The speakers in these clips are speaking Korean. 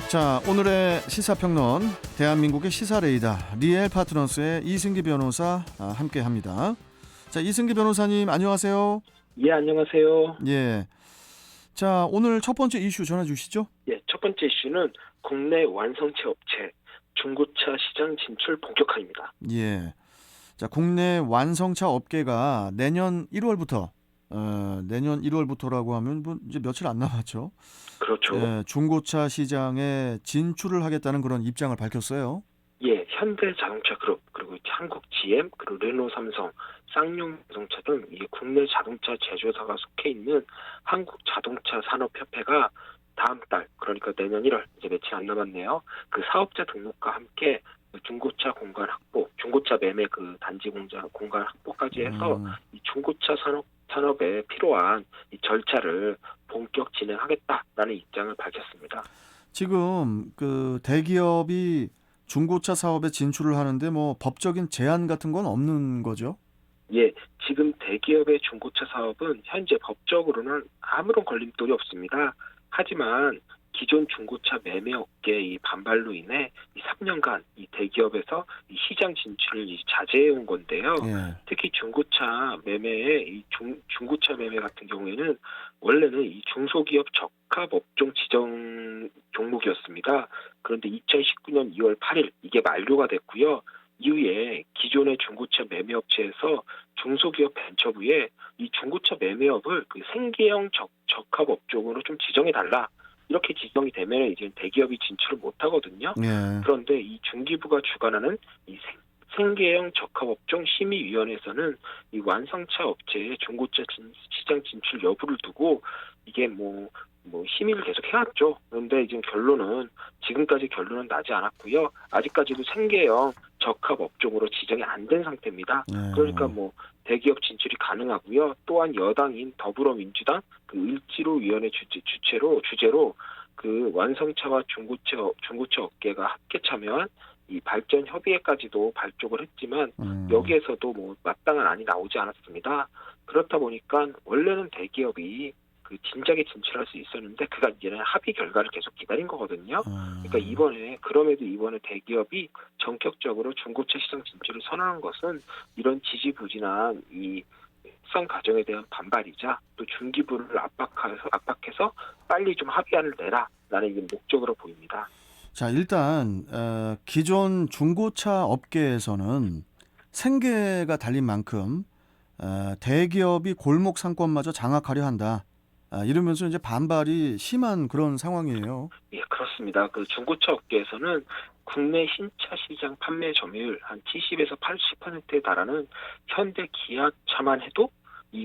자, 오늘의 시사평론 대한민국의 시사레이더 리엘 파트너스의 이승기 변호사 함께합니다. 자, 이승기 변호사님 안녕하세요. 예, 안녕하세요. 예. 자, 오늘 첫 번째 이슈 전해 주시죠. 예, 첫 번째 이슈는 국내 완성체 업체 중고차 시장 진출 본격화입니다. 예. 자, 국내 완성차 업계가 내년 1월부터라고 하면 뭐 이제 며칠 안 남았죠. 그렇죠. 예, 중고차 시장에 진출을 하겠다는 그런 입장을 밝혔어요. 예, 현대자동차 그룹, 그리고 한국 GM, 그리고 르노 삼성, 쌍용 자동차 등 이 국내 자동차 제조사가 속해 있는 한국자동차산업협회가 다음 달, 그러니까 내년 1월, 이제 며칠 안 남았네요. 그 사업자 등록과 함께 중고차 공간 확보, 중고차 매매 그 단지 공간 확보까지 해서 이 중고차 산업에 필요한 이 절차를 본격 진행하겠다라는 입장을 밝혔습니다. 지금 그 대기업이 중고차 사업에 진출을 하는데 뭐 법적인 제한 같은 건 없는 거죠? 예, 지금 대기업의 중고차 사업은 현재 법적으로는 아무런 걸림돌이 없습니다. 하지만 기존 중고차 매매 업계의 반발로 인해 이 3년간 이 대기업에서 이 시장 진출을 자제해 온 건데요. 예. 특히 중고차 매매의 중고차 매매 같은 경우에는 원래는 이 중소기업 적합 업종 지정 종목이었습니다. 그런데 2019년 2월 8일 이게 만료가 됐고요. 이후에 기존의 중고차 매매업체에서 중소기업 벤처부에 이 중고차 매매업을 그 생계형 적합 업종으로 좀 지정해달라. 이렇게 지정이 되면 이제 대기업이 진출을 못 하거든요. 예. 그런데 이 중기부가 주관하는 이 생계형 적합업종 심의위원회에서는 이 완성차 업체의 중고차 시장 진출 여부를 두고 이게 뭐 심의를 계속 해왔죠. 그런데 이제 지금까지 결론은 나지 않았고요. 아직까지도 생계형 적합업종으로 지정이 안 된 상태입니다. 예. 그러니까 대기업 진출이 가능하고요. 또한 여당인 더불어민주당 그 을지로위원회 주제로 그 완성차와 중고차 업계가 함께 참여한 이 발전 협의회까지도 발족을 했지만 여기에서도 마땅한 안이 나오지 않았습니다. 그렇다 보니까 원래는 대기업이 그 진작에 진출할 수 있었는데 그가 이제는 합의 결과를 계속 기다린 거거든요. 그러니까 이번에 대기업이 전격적으로 중고차 시장 진출을 선언한 것은 이런 지지부진한 이 협상 과정에 대한 반발이자 또 중기부를 압박해서 빨리 좀 합의안을 내라라는 이게 목적으로 보입니다. 자, 일단 기존 중고차 업계에서는 생계가 달린 만큼 대기업이 골목 상권마저 장악하려 한다. 이러면서 이제 반발이 심한 그런 상황이에요. 예, 그렇습니다. 그 중고차 업계에서는 국내 신차 시장 판매 점유율 한 70에서 80%에 달하는 현대 기아차만 해도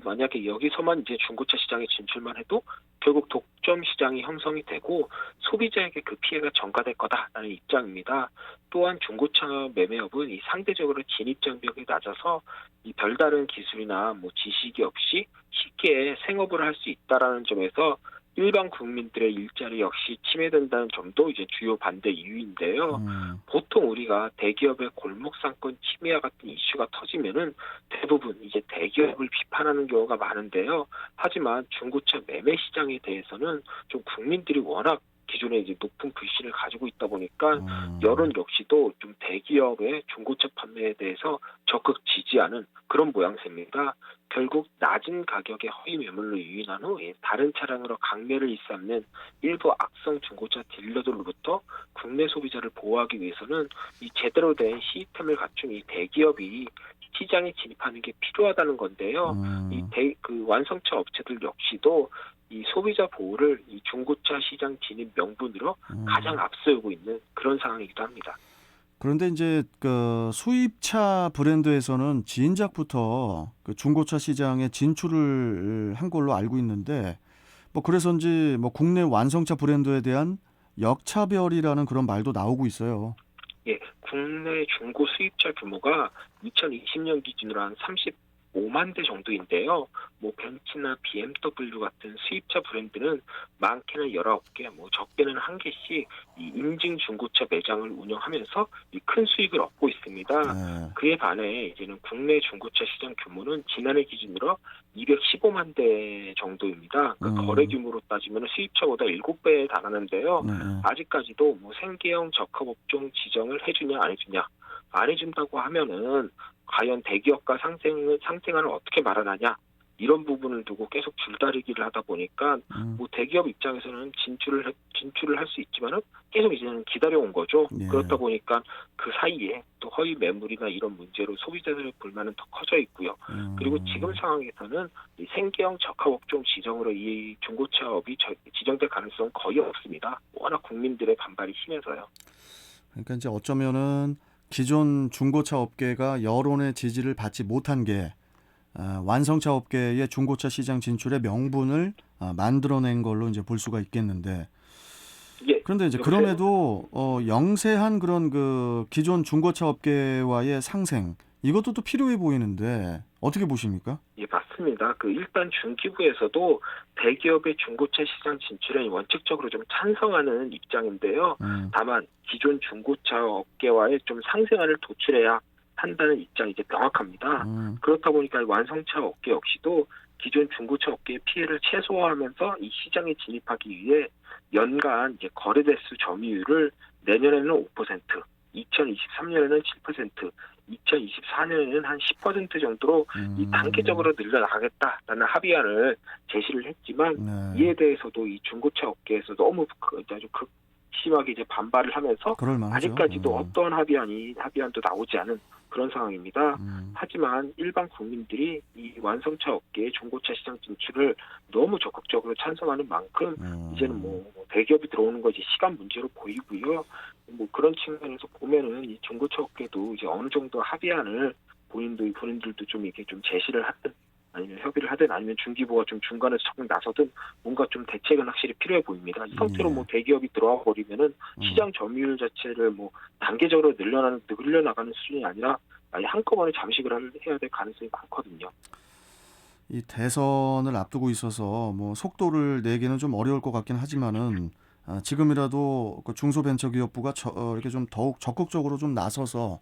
만약에 여기서만 이제 중고차 시장에 진출만 해도 결국 독점 시장이 형성이 되고 소비자에게 그 피해가 전가될 거다라는 입장입니다. 또한 중고차 매매업은 이 상대적으로 진입 장벽이 낮아서 이 별다른 기술이나 지식이 없이 쉽게 생업을 할 수 있다라는 점에서 일반 국민들의 일자리 역시 침해된다는 점도 이제 주요 반대 이유인데요. 보통 우리가 대기업의 골목상권 침해와 같은 이슈가 터지면은 대부분 이제 대기업을 비판하는 경우가 많은데요. 하지만 중고차 매매 시장에 대해서는 좀 국민들이 워낙 기존에 이제 높은 불신을 가지고 있다 보니까 여론 역시도 좀 대기업의 중고차 판매에 대해서 적극 지지하는 그런 모양새입니다. 결국 낮은 가격의 허위 매물로 유인한 후 다른 차량으로 강매를 일삼는 일부 악성 중고차 딜러들로부터 국내 소비자를 보호하기 위해서는 이 제대로 된 시스템을 갖춘 이 대기업이 시장에 진입하는 게 필요하다는 건데요. 그 완성차 업체들 역시도 이 소비자 보호를 이 중고차 시장 진입 명분으로 가장 앞세우고 있는 그런 상황이기도 합니다. 그런데 이제 그 수입차 브랜드에서는 진작부터 그 중고차 시장에 진출을 한 걸로 알고 있는데 그래서인지 국내 완성차 브랜드에 대한 역차별이라는 그런 말도 나오고 있어요. 예, 국내 중고 수입차 규모가 2020년 기준으로 한 5만 대 정도인데요. 뭐 벤츠나 BMW 같은 수입차 브랜드는 많게는 19개, 뭐 적게는 1개씩 이 인증 중고차 매장을 운영하면서 이 큰 수익을 얻고 있습니다. 네. 그에 반해 이제는 국내 중고차 시장 규모는 지난해 기준으로 215만 대 정도입니다. 그 거래 규모로 따지면 수입차보다 7배에 달하는데요. 네, 네. 아직까지도 뭐 생계형 적합업종 지정을 해주냐 안 해주냐, 안 해준다고 하면은 과연 대기업과 상생을 어떻게 마련하냐, 이런 부분을 두고 계속 줄다리기를 하다 보니까 뭐 대기업 입장에서는 진출을 할 수 있지만은 계속 이제는 기다려온 거죠. 예. 그렇다 보니까 그 사이에 또 허위 매물이나 이런 문제로 소비자들의 불만은 더 커져 있고요. 그리고 지금 상황에서는 이 생계형 적합업종 지정으로 이 중고차업이 지정될 가능성은 거의 없습니다. 워낙 국민들의 반발이 심해서요. 그러니까 이제 어쩌면은 기존 중고차 업계가 여론의 지지를 받지 못한 게 완성차 업계의 중고차 시장 진출의 명분을 만들어낸 걸로 이제 볼 수가 있겠는데, 예, 그런데 이제 그럼에도 영세한 그런 그 기존 중고차 업계와의 상생, 이것도 또 필요해 보이는데 어떻게 보십니까? 예, 맞습니다. 일단 중기부에서도 대기업의 중고차 시장 진출에 원칙적으로 좀 찬성하는 입장인데요. 다만 기존 중고차 업계와의 좀 상생안을 도출해야 한다는 입장이 이제 명확합니다. 그렇다 보니까 완성차 업계 역시도 기존 중고차 업계의 피해를 최소화하면서 이 시장에 진입하기 위해 연간 이제 거래 대수 점유율을 내년에는 5%, 2023년에는 7%, 2024년에는 한 10% 정도로 이 단계적으로 늘려나가겠다라는 합의안을 제시를 했지만, 이에 대해서도 이 중고차 업계에서 너무 아주 극심하게 이제 반발을 하면서 아직까지도 어떠한 합의안도 나오지 않은 그런 상황입니다. 하지만 일반 국민들이 이 완성차 업계의 중고차 시장 진출을 너무 적극적으로 찬성하는 만큼 이제는 뭐 대기업이 들어오는 거 이제 시간 문제로 보이고요. 뭐 그런 측면에서 보면은 이 중고차 업계도 이제 어느 정도 합의안을 본인들도 좀 이렇게 좀 제시를 하든, 아니면 협의를 하든, 아니면 중기부가 좀 중간에서 적극 나서든 뭔가 좀 대책은 확실히 필요해 보입니다. 이 상태로 뭐 대기업이 들어와 버리면은 시장 점유율 자체를 뭐 단계적으로 늘려나가는 수준이 아니라 아예 한꺼번에 잠식을 해야 될 가능성이 많거든요. 이 대선을 앞두고 있어서 뭐 속도를 내기는 좀 어려울 것 같긴 하지만은 지금이라도 그 중소벤처기업부가 이렇게 좀 더욱 적극적으로 좀 나서서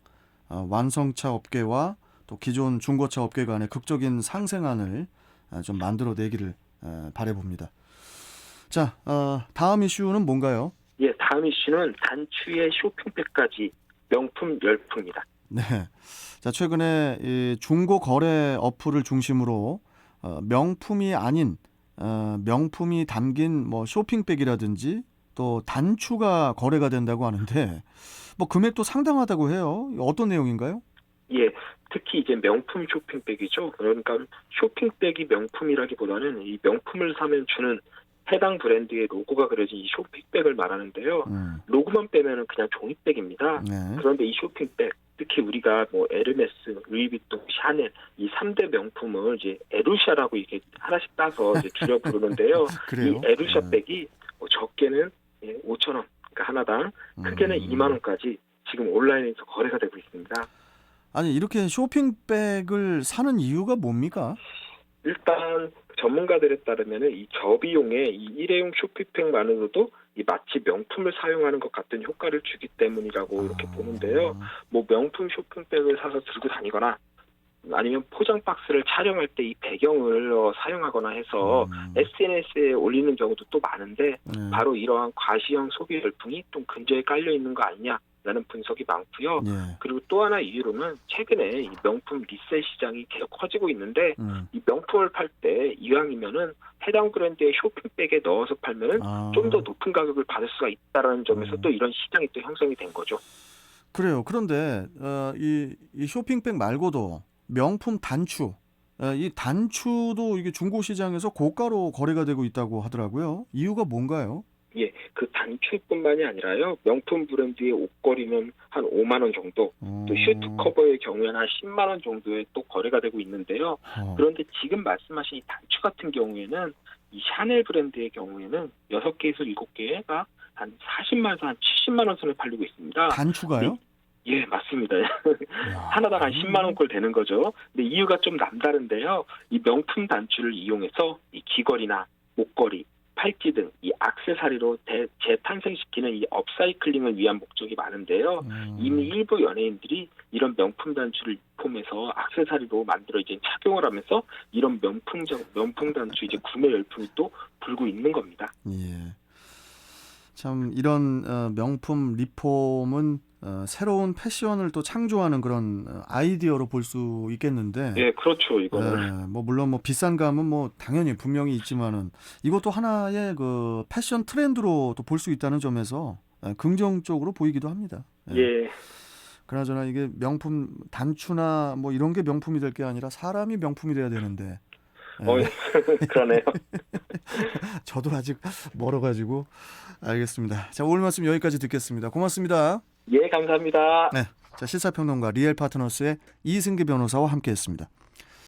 완성차 업계와 또 기존 중고차 업계 간의 극적인 상생안을 좀 만들어내기를 바라봅니다. 자, 다음 이슈는 뭔가요? 예, 다음 이슈는 단추의 쇼핑백까지 명품 열풍입니다. 네. 자, 최근에 이 중고 거래 어플을 중심으로 명품이 아닌 명품이 담긴 뭐 쇼핑백이라든지 또 단추가 거래가 된다고 하는데 뭐 금액도 상당하다고 해요. 어떤 내용인가요? 예, 특히 이제 명품 쇼핑백이죠. 그러니까 쇼핑백이 명품이라기보다는 이 명품을 사면 주는 해당 브랜드의 로고가 그려진 이 쇼핑백을 말하는데요. 로고만 빼면은 그냥 종이백입니다. 네. 그런데 이 쇼핑백, 특히 우리가 뭐 에르메스, 루이비통, 샤넬 이 3대 명품을 이제 에루샤라고 이렇게 하나씩 따서 이제 줄여 부르는데요. 그래요? 이 에루샤 백이 뭐 적게는 5,000원, 그러니까 하나당, 크게는 2만 원까지 지금 온라인에서 거래가 되고 있습니다. 아니, 이렇게 쇼핑백을 사는 이유가 뭡니까? 일단 전문가들에 따르면은 이 저비용의 이 일회용 쇼핑백만으로도 이 마치 명품을 사용하는 것 같은 효과를 주기 때문이라고 이렇게 보는데요. 뭐 명품 쇼핑백을 사서 들고 다니거나 아니면 포장 박스를 촬영할 때 이 배경을 사용하거나 해서 SNS에 올리는 경우도 또 많은데, 바로 이러한 과시형 소비 열풍이 좀 근저에 깔려 있는 거 아니냐라는 분석이 많고요. 그리고 또 하나 이유로는 최근에 이 명품 리셀 시장이 계속 커지고 있는데, 이 명품을 팔 때 이왕이면은 해당 브랜드의 쇼핑백에 넣어서 팔면은 좀 더 높은 가격을 받을 수가 있다라는 점에서 또 이런 시장이 또 형성이 된 거죠. 그래요. 그런데 이 쇼핑백 말고도 명품 단추, 이 단추도 이게 중고 시장에서 고가로 거래가 되고 있다고 하더라고요. 이유가 뭔가요? 예, 그 단추뿐만이 아니라요, 명품 브랜드의 옷걸이는 한 5만 원 정도, 또 슈트 커버의 경우에는 한 10만 원 정도에 또 거래가 되고 있는데요. 그런데 지금 말씀하신 이 단추 같은 경우에는 이 샤넬 브랜드의 경우에는 6개에서 7개가 한 40만에서 한 70만 원 선에 팔리고 있습니다. 단추가요? 예, 맞습니다. 야, 하나당 한 10만 원꼴 되는 거죠. 근데 이유가 좀 남다른데요. 이 명품 단추를 이용해서 이 귀걸이나 목걸이, 팔찌 등 이 액세서리로 재탄생시키는 이 업사이클링을 위한 목적이 많은데요. 이미 일부 연예인들이 이런 명품 단추를 리폼해서 액세서리로 만들어 이제 착용을 하면서 이런 명품 단추 이제 구매 열풍이 또 불고 있는 겁니다. 예. 참 이런 명품 리폼은 새로운 패션을 또 창조하는 그런 아이디어로 볼 수 있겠는데, 예, 그렇죠. 이거는. 뭐 물론 뭐 비싼 감은 뭐 당연히 분명히 있지만은 이것도 하나의 그 패션 트렌드로 또 볼 수 있다는 점에서 긍정적으로 보이기도 합니다. 예. 예. 그나저나 이게 명품 단추나 뭐 이런 게 명품이 될 게 아니라 사람이 명품이 돼야 되는데. 그러네요. 저도 아직 멀어가지고. 알겠습니다. 자, 오늘 말씀 여기까지 듣겠습니다. 고맙습니다. 예, 감사합니다. 네, 자, 시사평론가 리얼 파트너스의 이승기 변호사와 함께했습니다.